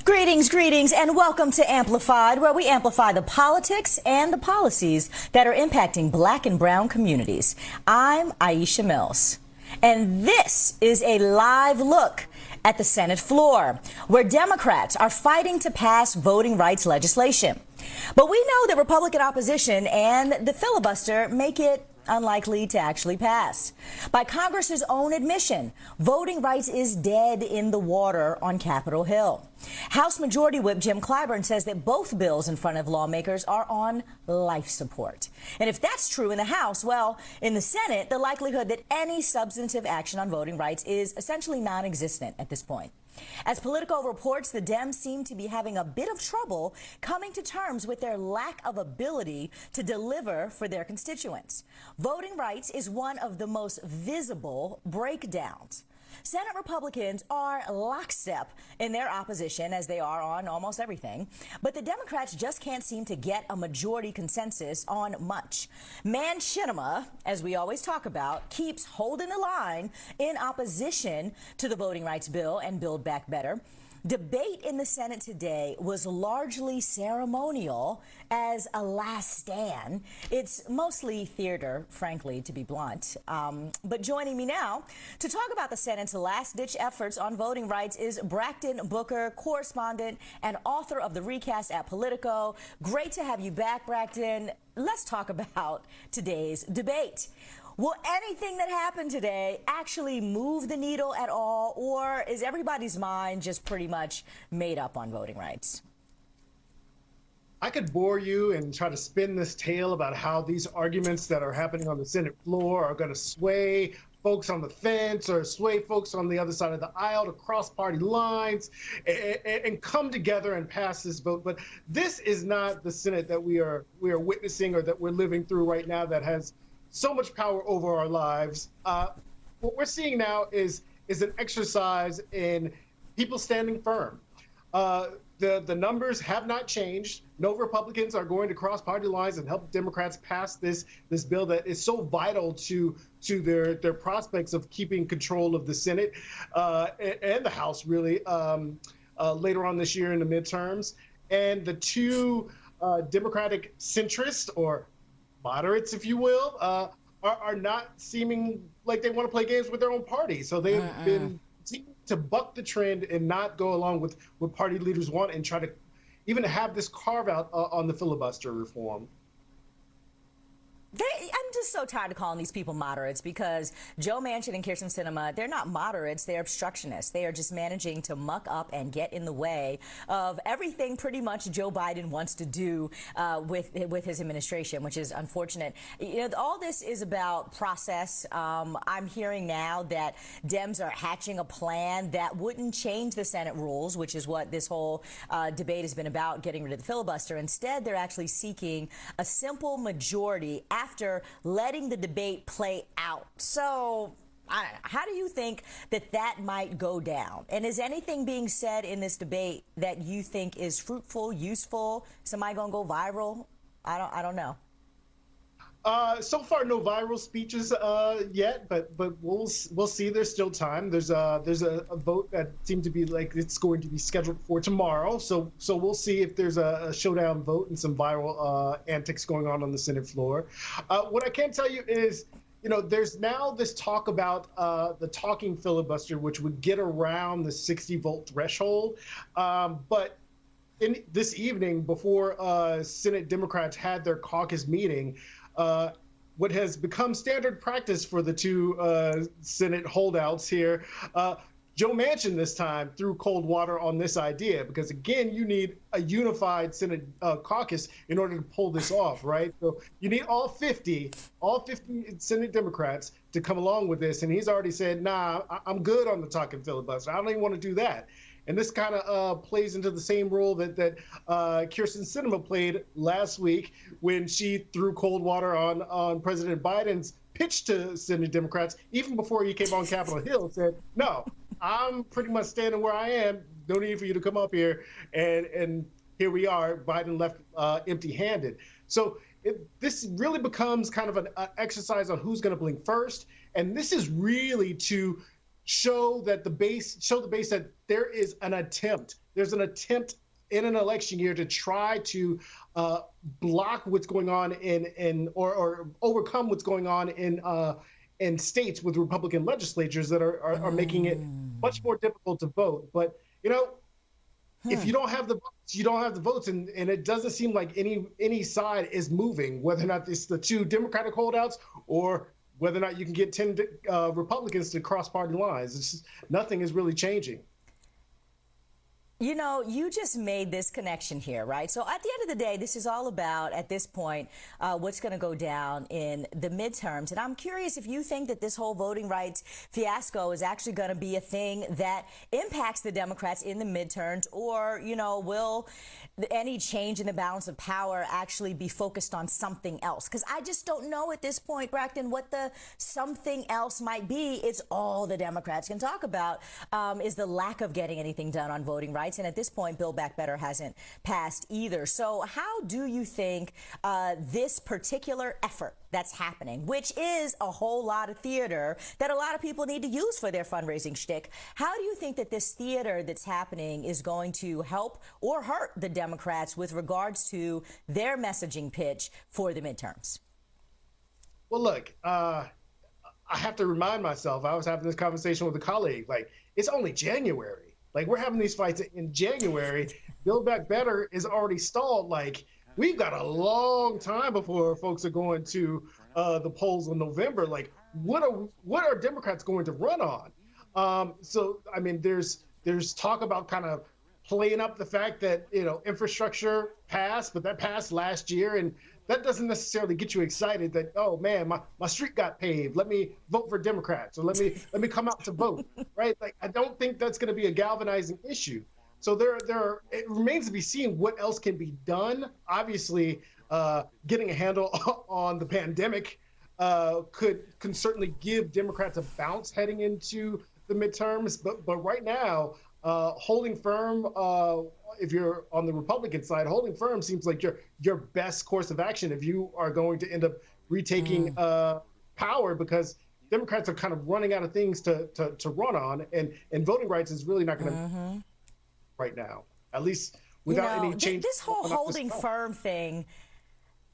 Greetings, and welcome to Amplified, where we amplify the politics and the policies that are impacting Black and brown communities. I'm Aisha Mills, and this is a live look at the Senate floor, where Democrats are fighting to pass voting rights legislation. But we know that Republican opposition and the filibuster make it unlikely to actually pass. By Congress's own admission, voting rights is dead in the water on Capitol Hill. House Majority Whip Jim Clyburn says that both bills in front of lawmakers are on life support. And if that's true in the House, well, in the Senate, the likelihood that any substantive action on voting rights is essentially non-existent at this point. As Politico reports, the Dems seem to be having a bit of trouble coming to terms with their lack of ability to deliver for their constituents. Voting rights is one of the most visible breakdowns. Senate Republicans are lockstep in their opposition, as they are on almost everything, but the Democrats just can't seem to get a majority consensus on much. Manchin, as we always talk about, keeps holding the line in opposition to the voting rights bill and Build Back Better. Debate in the Senate today was largely ceremonial as a last stand. It's mostly theater, frankly, to be blunt. But joining me now to talk about the Senate's last-ditch efforts on voting rights is Brakkton Booker, correspondent and author of the Recast at Politico. Great to have you back, Brakkton. Let's talk about today's debate. Will anything that happened today actually move the needle at all, or is everybody's mind just pretty much made up on voting rights? I could bore you and try to spin this tale about how these arguments that are happening on the Senate floor are going to sway folks on the fence or sway folks on the other side of the aisle to cross party lines and come together and pass this vote. But this is not the Senate that we are witnessing or that we're living through right now, that has so much power over our lives. What we're seeing now is an exercise in people standing firm. The numbers have not changed. No Republicans are going to cross party lines and help Democrats pass this bill that is so vital to their prospects of keeping control of the Senate and the House, really, later on this year in the midterms. And the two Democratic centrists, or moderates, if you will, are not seeming like they want to play games with their own party. So they've been seeking to buck the trend and not go along with what party leaders want and try to even have this carve out on the filibuster reform. I'm just so tired of calling these people moderates, because Joe Manchin and Kyrsten Sinema, they're not moderates, they're obstructionists. They are just managing to muck up and get in the way of everything pretty much Joe Biden wants to do with his administration, which is unfortunate. You know, all this is about process. I'm hearing now that Dems are hatching a plan that wouldn't change the Senate rules, which is what this whole debate has been about, getting rid of the filibuster. Instead, they're actually seeking a simple majority after letting the debate play out. So, I don't know, how do you think that might go down? And is anything being said in this debate that you think is fruitful, useful? Somebody gonna go viral? I don't know. So far, no viral speeches yet, but we'll see. There's still time. There's a vote that seemed to be like it's going to be scheduled for tomorrow. So we'll see if there's a showdown vote and some viral antics going on the Senate floor. What I can tell you is, you know, there's now this talk about the talking filibuster, which would get around the 60-vote threshold, but in this evening, before Senate Democrats had their caucus meeting, what has become standard practice for the two Senate holdouts here, Joe Manchin this time threw cold water on this idea, because again, you need a unified Senate caucus in order to pull this off, right? So you need all 50 Senate Democrats to come along with this, and he's already said, nah, I'm good on the talking filibuster. I don't even want to do that. And this kind of plays into the same role that Kyrsten Sinema played last week when she threw cold water on President Biden's pitch to Senate Democrats, even before he came on Capitol Hill, said, no, I'm pretty much standing where I am. No need for you to come up here. And here we are. Biden left empty-handed. So this really becomes kind of an exercise on who's going to blink first. And this is really to show the base that there's an attempt in an election year to try to block what's going on or overcome what's going on in states with Republican legislatures that are making it much more difficult to vote. But if you don't have the votes, you don't have the votes, and it doesn't seem like any side is moving, whether or not it's the two Democratic holdouts or whether or not you can get 10 Republicans to cross party lines. It's just, nothing is really changing. You just made this connection here, right? So at the end of the day, this is all about, at this point, what's going to go down in the midterms. And I'm curious if you think that this whole voting rights fiasco is actually going to be a thing that impacts the Democrats in the midterms, or, will any change in the balance of power actually be focused on something else? Because I just don't know at this point, Brakkton, what the something else might be. It's all the Democrats can talk about is the lack of getting anything done on voting rights. And at this point, Build Back Better hasn't passed either. So how do you think this particular effort that's happening, which is a whole lot of theater that a lot of people need to use for their fundraising shtick, how do you think that this theater that's happening is going to help or hurt the Democrats with regards to their messaging pitch for the midterms? Well, look, I have to remind myself, I was having this conversation with a colleague, like, it's only January. Like, we're having these fights in January. Build Back Better is already stalled. Like, we've got a long time before folks are going to the polls in November. Like, what are Democrats going to run on? So, I mean, there's talk about kind of playing up the fact that, infrastructure passed, but that passed last year. And that doesn't necessarily get you excited that, oh man, my street got paved. Let me vote for Democrats, or let me come out to vote, right? Like, I don't think that's going to be a galvanizing issue. So it remains to be seen what else can be done. Obviously, getting a handle on the pandemic can certainly give Democrats a bounce heading into the midterms. But right now, holding firm, if you're on the Republican side, holding firm seems like your best course of action if you are going to end up retaking power, because Democrats are kind of running out of things to run on, and voting rights is really not going to right now, at least without any change. This whole holding firm thing,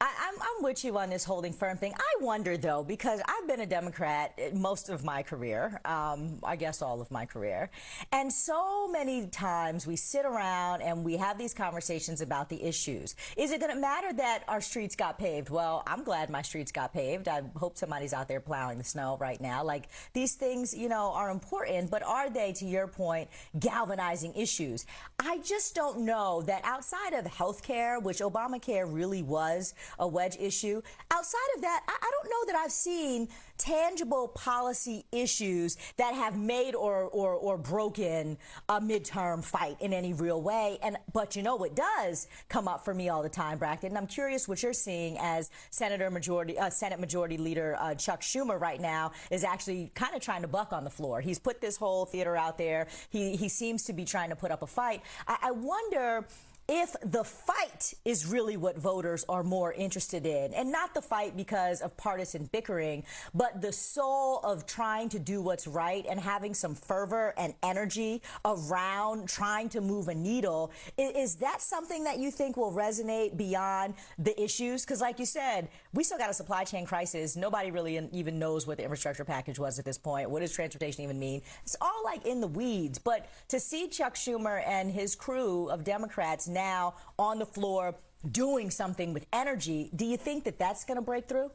I'm with you on this holding firm thing. I wonder, though, because I've been a Democrat most of my career, I guess all of my career, and so many times we sit around and we have these conversations about the issues. Is it going to matter that our streets got paved? Well, I'm glad my streets got paved. I hope somebody's out there plowing the snow right now. Like, these things, are important, but are they, to your point, galvanizing issues? I just don't know that outside of health care, which Obamacare really was a wedge issue. Outside of that, I don't know that I've seen tangible policy issues that have made or broken a midterm fight in any real way. But what does come up for me all the time, Brakkton, and I'm curious what you're seeing as Senate Majority Leader Chuck Schumer right now is actually kind of trying to buck on the floor. He's put this whole theater out there. He seems to be trying to put up a fight. I wonder if the fight is really what voters are more interested in, and not the fight because of partisan bickering, but the soul of trying to do what's right and having some fervor and energy around trying to move a needle. Is that something that you think will resonate beyond the issues? Because like you said, we still got a supply chain crisis. Nobody really even knows what the infrastructure package was at this point. What does transportation even mean? It's all like in the weeds. But to see Chuck Schumer and his crew of Democrats now on the floor doing something with energy, do you think that that's going to break through?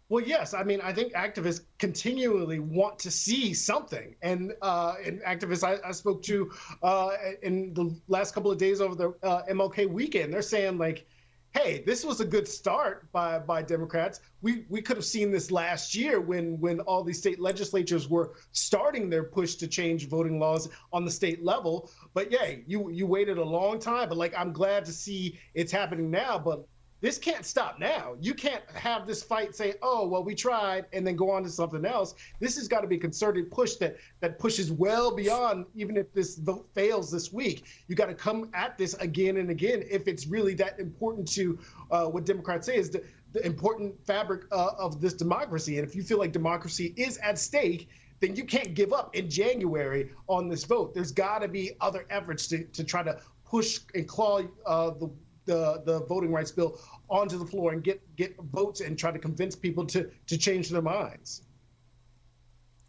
Well, yes. I mean, I think activists continually want to see something. And activists I spoke to in the last couple of days over the MLK weekend, they're saying, like, hey, this was a good start by Democrats. We could have seen this last year when all these state legislatures were starting their push to change voting laws on the state level. But yeah, you waited a long time. But like, I'm glad to see it's happening now. But this can't stop now. You can't have this fight say, oh, well, we tried, and then go on to something else. This has got to be a concerted push that pushes well beyond, even if this vote fails this week. You got to come at this again and again if it's really that important to what Democrats say is the important fabric of this democracy. And if you feel like democracy is at stake, then you can't give up in January on this vote. There's got to be other efforts to try to push and claw the voting rights bill onto the floor and get votes and try to convince people to change their minds.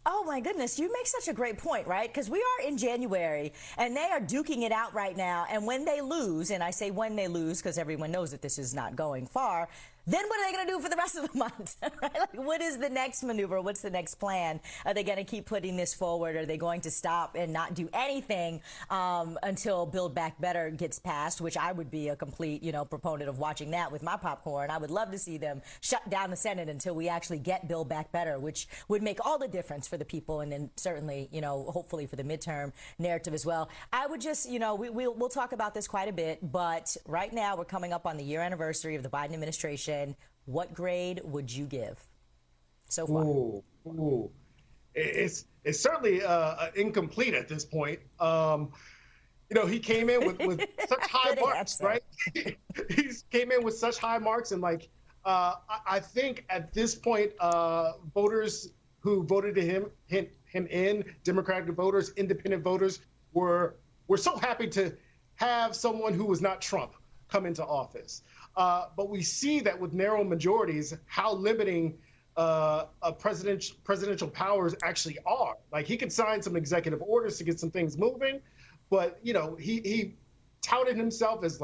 Oh my goodness, you make such a great point, right? Because we are in January and they are duking it out right now. And when they lose, and I say when they lose because everyone knows that this is not going far, then what are they going to do for the rest of the month? Right? Like, what is the next maneuver? What's the next plan? Are they going to keep putting this forward? Are they going to stop and not do anything until Build Back Better gets passed, which I would be a complete, proponent of watching that with my popcorn. I would love to see them shut down the Senate until we actually get Build Back Better, which would make all the difference for the people and then certainly, hopefully for the midterm narrative as well. I would just, we'll talk about this quite a bit, but right now we're coming up on the year anniversary of the Biden administration. What grade would you give so far? It's certainly incomplete at this point. He came in with such high marks, right? He came in with such high marks, and I think at this point, voters who voted him in, Democratic voters, independent voters, were so happy to have someone who was not Trump come into office. But we see that with narrow majorities, how limiting presidential powers actually are. Like, he could sign some executive orders to get some things moving, but he touted himself as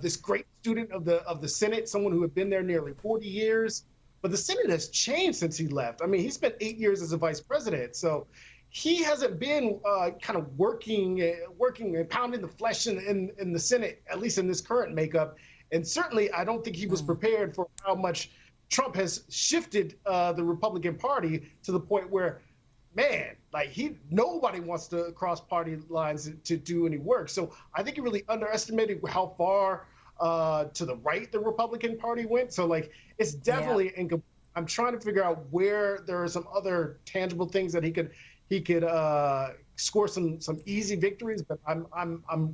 this great student of the Senate, someone who had been there nearly 40 years. But the Senate has changed since he left. I mean, he spent 8 years as a vice president, so he hasn't been kind of working and pounding the flesh in the Senate, at least in this current makeup. And certainly, I don't think he was prepared for how much Trump has shifted the Republican Party to the point where, man, nobody wants to cross party lines to do any work. So I think he really underestimated how far to the right the Republican Party went. So it's definitely I'm trying to figure out where there are some other tangible things that he could score some easy victories, but I'm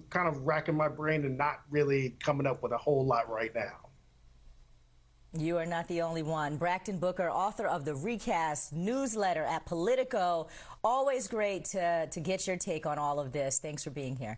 kind of racking my brain and not really coming up with a whole lot right now. You are not the only one. Brakkton Booker, author of the Recast newsletter at Politico. Always great to get your take on all of this. Thanks for being here.